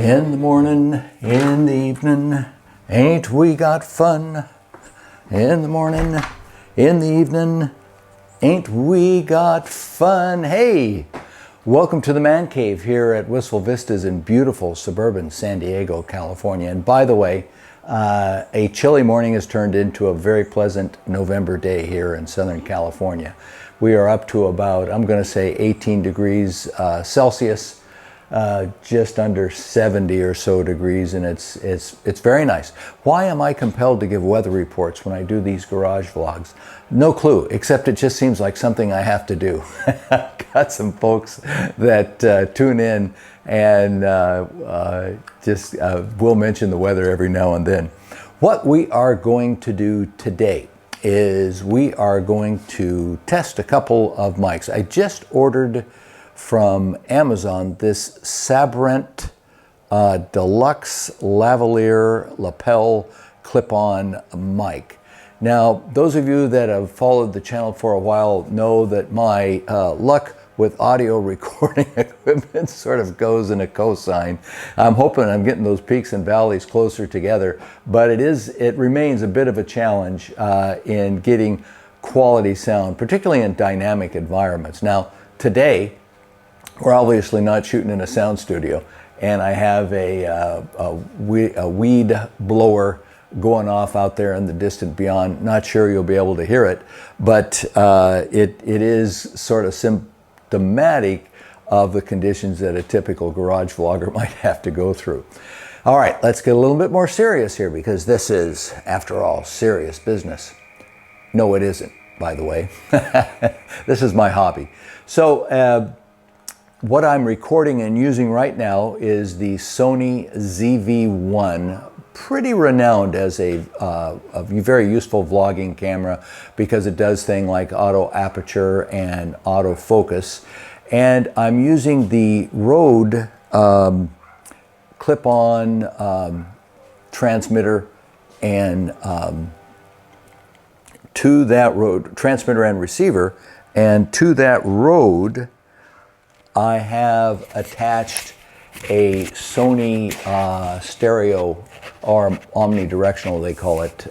In the morning, in the evening, ain't we got fun? In the morning, in the evening, ain't we got fun? Hey, welcome to the Man Cave here at Wistful Vistas in beautiful suburban San Diego, California. And by the way, a chilly morning has turned into a very pleasant November day here in Southern California. We are up to about, I'm going to say 18 degrees Celsius. Just under 70 or so degrees, and it's very nice. Why am I compelled to give weather reports when I do these garage vlogs? No clue, except it just seems like something I have to do. I've got some folks that tune in and will mention the weather every now and then. What we are going to do today is we are going to test a couple of mics. I just ordered from Amazon this Sabrent Deluxe Lavalier lapel clip-on mic. Now, those of you that have followed the channel for a while know that my luck with audio recording equipment sort of goes in a cosine. I'm hoping I'm getting those peaks and valleys closer together, but it remains a bit of a challenge in getting quality sound, particularly in dynamic environments. Now, today, we're obviously not shooting in a sound studio, and I have a weed blower going off out there in the distant beyond. Not sure you'll be able to hear it, but it is sort of symptomatic of the conditions that a typical garage vlogger might have to go through. All right, let's get a little bit more serious here, because this is, after all, serious business. No, it isn't, by the way. This is my hobby. So, what I'm recording and using right now is the Sony ZV-1, pretty renowned as a very useful vlogging camera because it does things like auto aperture and auto focus. And I'm using the Rode clip-on transmitter and to that Rode transmitter and receiver, and to that Rode I have attached a Sony stereo, or omnidirectional they call it,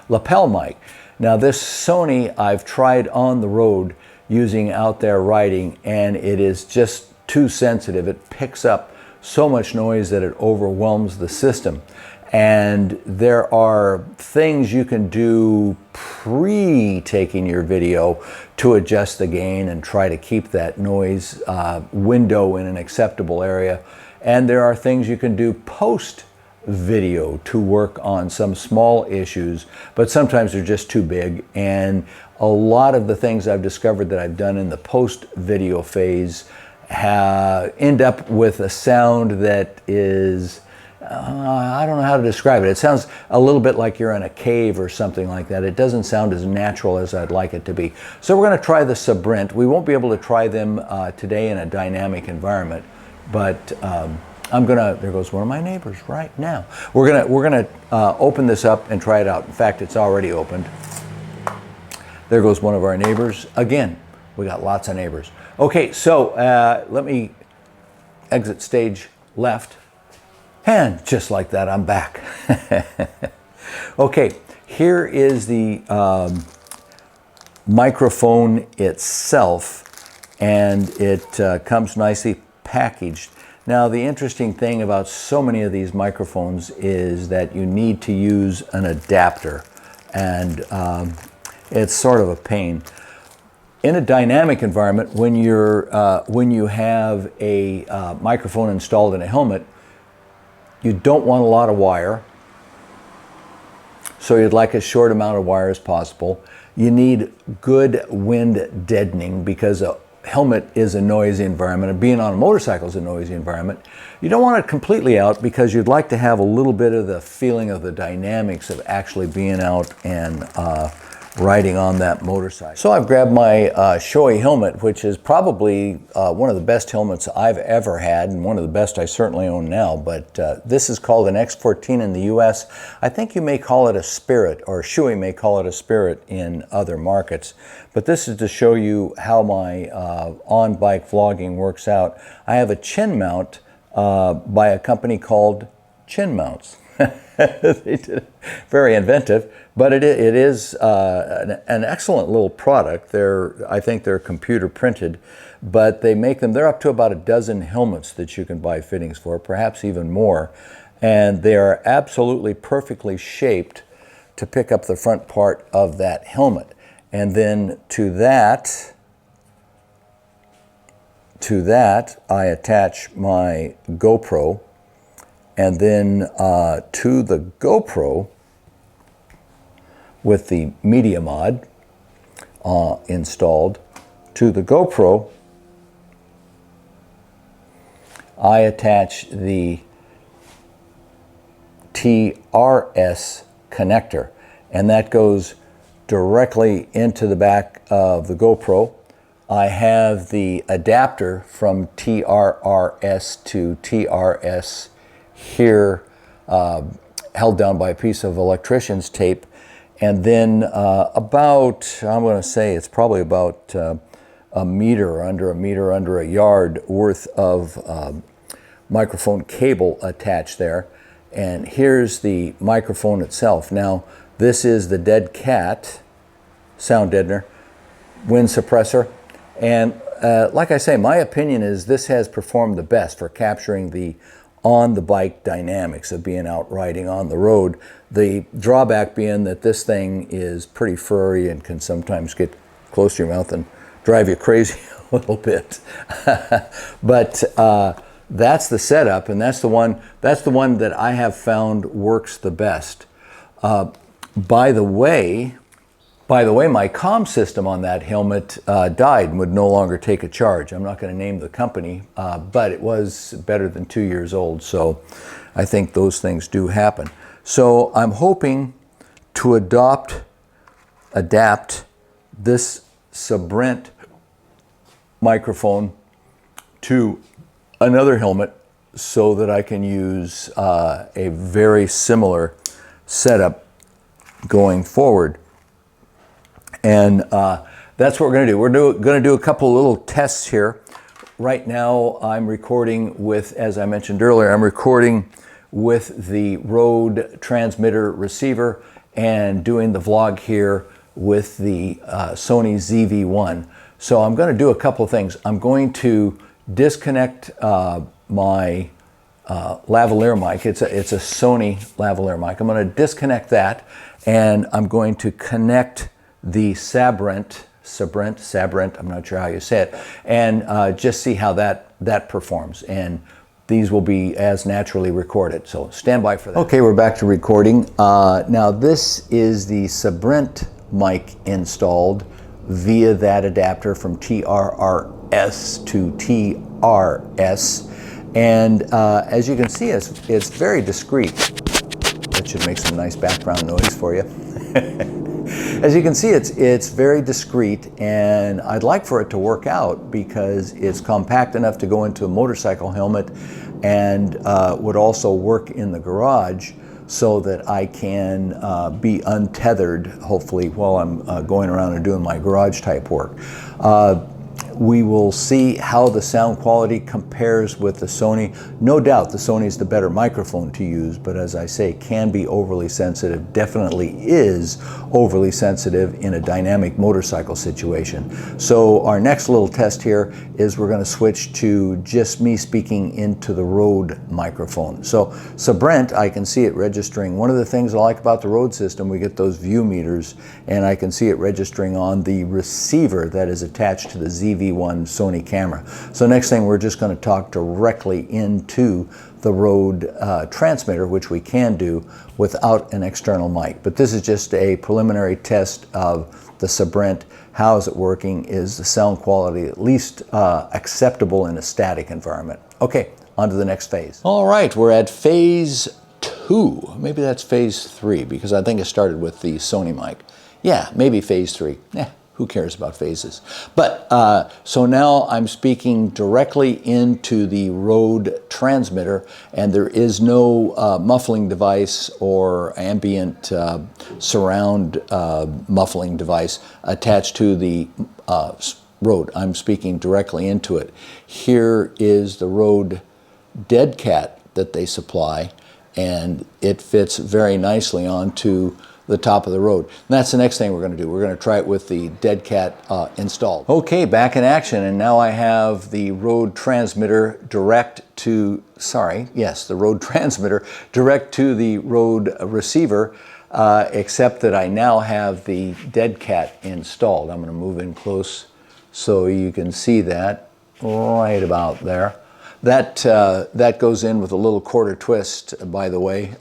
lapel mic. Now this Sony I've tried on the road using out there riding, and it is just too sensitive. It picks up so much noise that it overwhelms the system. And there are things you can do pre-taking your video to adjust the gain and try to keep that noise window in an acceptable area. And there are things you can do post-video to work on some small issues, but sometimes they're just too big. And a lot of the things I've discovered that I've done in the post-video phase end up with a sound that is, I don't know how to describe it. It sounds a little bit like you're in a cave or something like that. It doesn't sound as natural as I'd like it to be. So we're going to try the Sabrent. We won't be able to try them today in a dynamic environment, but there goes one of my neighbors right now. We're gonna open this up and try it out. In fact, it's already opened. There goes one of our neighbors. Again, we got lots of neighbors. Okay, so let me exit stage left. And just like that, I'm back. Okay, here is the microphone itself, and it comes nicely packaged. Now, the interesting thing about so many of these microphones is that you need to use an adapter, and it's sort of a pain. In a dynamic environment, when you have a microphone installed in a helmet, you don't want a lot of wire, so you'd like a short amount of wire as possible. You need good wind deadening because a helmet is a noisy environment, and being on a motorcycle is a noisy environment. You don't want it completely out because you'd like to have a little bit of the feeling of the dynamics of actually being out and riding on that motorcycle. So I've grabbed my Shoei helmet, which is probably one of the best helmets I've ever had, and one of the best I certainly own now, but this is called an X14 in the US. I think you may call it a Spirit, or Shoei may call it a Spirit in other markets. But this is to show you how my on-bike vlogging works out. I have a chin mount by a company called Chin Mounts. They did it. Very inventive, but it is an excellent little product. I think they're computer printed, but they make them. They're up to about a dozen helmets that you can buy fittings for, perhaps even more, and they are absolutely perfectly shaped to pick up the front part of that helmet. And then to that I attach my GoPro. And then to the GoPro, with the media mod installed, to the GoPro, I attach the TRS connector, and that goes directly into the back of the GoPro. I have the adapter from TRRS to TRS here, held down by a piece of electrician's tape, and then about, I'm going to say it's probably about a meter, under a yard worth of microphone cable attached there. And here's the microphone itself. Now, this is the Dead Cat sound deadener, wind suppressor, and like I say, my opinion is this has performed the best for capturing the on-the-bike dynamics of being out riding on the road. The drawback being that this thing is pretty furry and can sometimes get close to your mouth and drive you crazy a little bit. But that's the setup, and that's the one that I have found works the best. By the way, my comm system on that helmet died and would no longer take a charge. I'm not going to name the company, but it was better than 2 years old, so I think those things do happen. So I'm hoping to adapt this Sabrent microphone to another helmet so that I can use a very similar setup going forward. And that's what we're going to do. We're going to do a couple little tests here. Right now I'm recording with, as I mentioned earlier, I'm recording with the Rode transmitter receiver and doing the vlog here with the Sony ZV-1. So I'm going to do a couple of things. I'm going to disconnect my lavalier mic. It's a Sony lavalier mic. I'm going to disconnect that, and I'm going to connect the Sabrent, I'm not sure how you say it, and just see how that performs. And these will be as naturally recorded, so stand by for that. Okay, we're back to recording. Now this is the Sabrent mic installed via that adapter from TRRS to TRS, and as you can see, it's very discreet. That should make some nice background noise for you. As you can see, it's very discreet, and I'd like for it to work out because it's compact enough to go into a motorcycle helmet and would also work in the garage so that I can be untethered, hopefully, while I'm going around and doing my garage type work. We will see how the sound quality compares with the Sony. No doubt the Sony is the better microphone to use, but as I say, can be overly sensitive, definitely is overly sensitive in a dynamic motorcycle situation. So our next little test here is we're going to switch to just me speaking into the Rode microphone. So Sabrent, I can see it registering. One of the things I like about the Rode system, we get those view meters, and I can see it registering on the receiver that is attached to the ZV-1 Sony camera. So next thing, we're just going to talk directly into the Rode transmitter, which we can do without an external mic. But this is just a preliminary test of the Sabrent. How is it working? Is the sound quality at least acceptable in a static environment? Okay, on to the next phase. All right, we're at phase 2. Maybe that's phase 3, because I think it started with the Sony mic. Yeah, maybe phase 3. Yeah. Who cares about phases? But so now I'm speaking directly into the Rode transmitter, and there is no muffling device or ambient surround muffling device attached to the Rode. I'm speaking directly into it. Here is the Rode dead cat that they supply, and it fits very nicely onto the top of the Rode. And that's the next thing we're going to do. We're going to try it with the dead cat installed. Okay, back in action, and now I have the Rode transmitter direct to, the Rode transmitter direct to the Rode receiver, except that I now have the dead cat installed. I'm going to move in close so you can see that right about there. That goes in with a little quarter twist, by the way.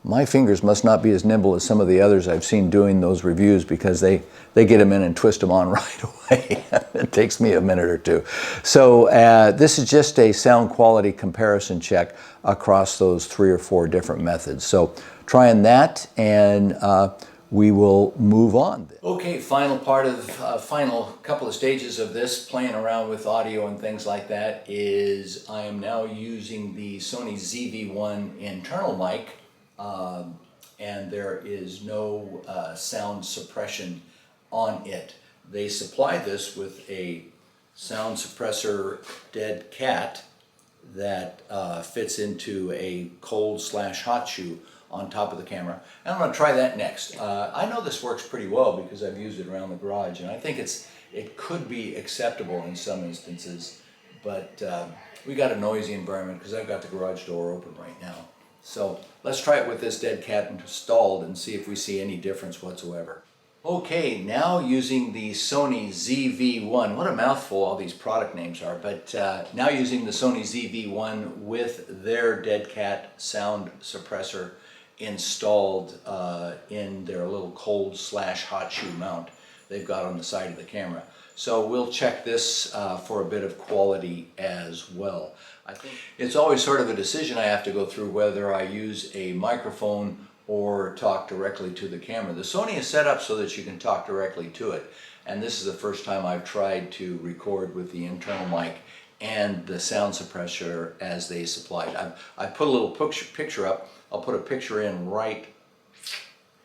My fingers must not be as nimble as some of the others I've seen doing those reviews, because they get them in and twist them on right away. It takes me a minute or two. So this is just a sound quality comparison check across those 3 or 4 different methods. So trying that, and we will move on. Okay, final couple of stages of this, playing around with audio and things like that, is I am now using the Sony ZV-1 internal mic, and there is no sound suppression on it. They supply this with a sound suppressor dead cat that fits into a cold/hot shoe on top of the camera. And I'm going to try that next. I know this works pretty well because I've used it around the garage, and I think it could be acceptable in some instances, but we got a noisy environment because I've got the garage door open right now. So let's try it with this dead cat installed and see if we see any difference whatsoever. Okay, now using the Sony ZV-1, what a mouthful all these product names are, but now using the Sony ZV-1 with their dead cat sound suppressor installed in their little cold/hot shoe mount they've got on the side of the camera. So we'll check this for a bit of quality as well. I think it's always sort of a decision I have to go through whether I use a microphone or talk directly to the camera. The Sony is set up so that you can talk directly to it, and this is the first time I've tried to record with the internal mic and the sound suppressor as they supplied. I put a little picture up. I'll put a picture in right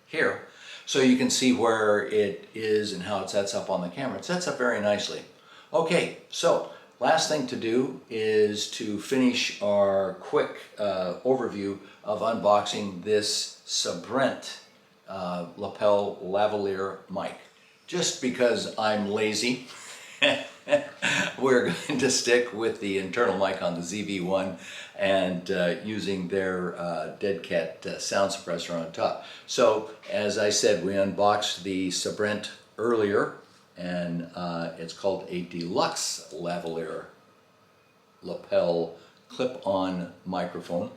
here so you can see where it is and how it sets up on the camera. It sets up very nicely. Okay, so last thing to do is to finish our quick overview of unboxing this Sabrent lapel lavalier mic. Just because I'm lazy, we're going to stick with the internal mic on the ZV-1 and using their dead cat sound suppressor on top. So as I said, we unboxed the Sabrent earlier, and it's called a deluxe lavalier lapel clip-on microphone.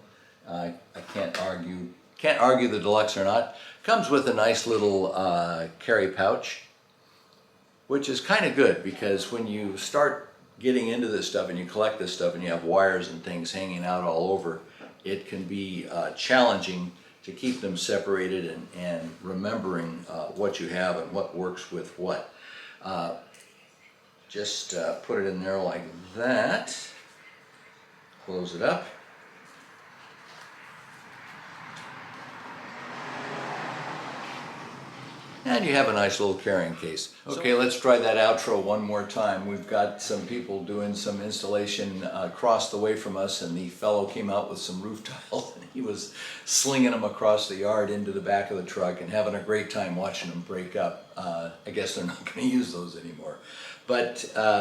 I can't argue the deluxe or not. Comes with a nice little carry pouch, which is kind of good, because when you start getting into this stuff and you collect this stuff and you have wires and things hanging out all over, it can be challenging to keep them separated and remembering what you have and what works with what. Just put it in there like that, close it up. And you have a nice little carrying case. Okay, let's try that outro one more time. We've got some people doing some installation across the way from us, and the fellow came out with some roof tiles and he was slinging them across the yard into the back of the truck and having a great time watching them break up. I guess they're not going to use those anymore. But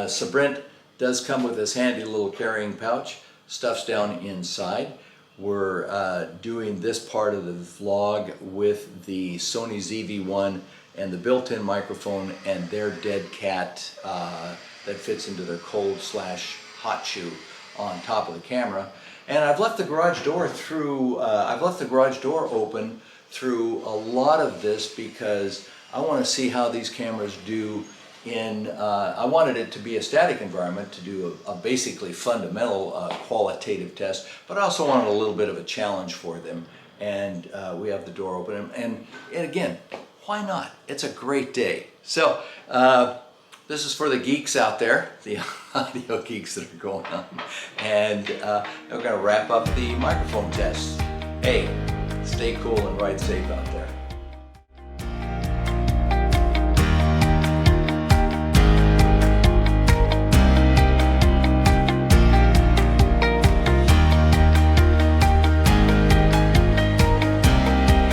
Sabrent does come with this handy little carrying pouch. Stuff's down inside. We're doing this part of the vlog with the Sony ZV-1 and the built-in microphone and their dead cat that fits into their cold/hot shoe on top of the camera. And I've left the garage door open through a lot of this because I want to see how these cameras do in, I wanted it to be a static environment to do a basically fundamental qualitative test, but I also wanted a little bit of a challenge for them. And we have the door open, and again, why not? It's a great day. So this is for the geeks out there, the audio geeks that are going on, and we're going to wrap up the microphone test. Hey, stay cool and ride safe out there.